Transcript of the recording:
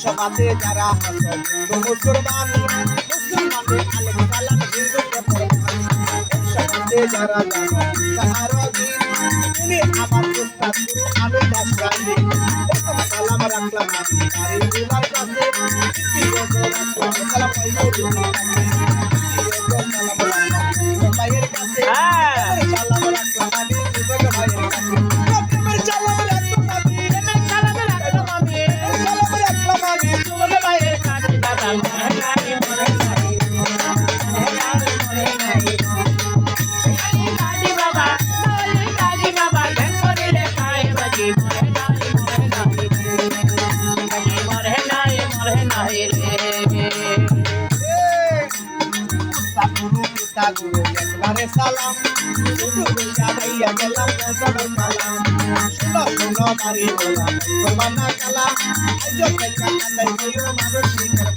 সমাজে যারা মুসলমান মুসলমানের আলেম সালাম হিন্দুকে পড়ান সমাজে যারা উনি আমার উস্তাদ গুরু আমি দাসকান্দি প্রথম সালাম রাখলাম আমি তার উলার কাছে সালাম পাইলো ভাইয়ের কাছে সালাম রাখলাম আমি ভাইয়ের কাছে Guru ekbare salam শুধু জানাইয়া গেলাম সালাম শুনো শুনো মারি বলা করবা না কালা আজ থেকে আন্দাই কইও মানুষ শিকার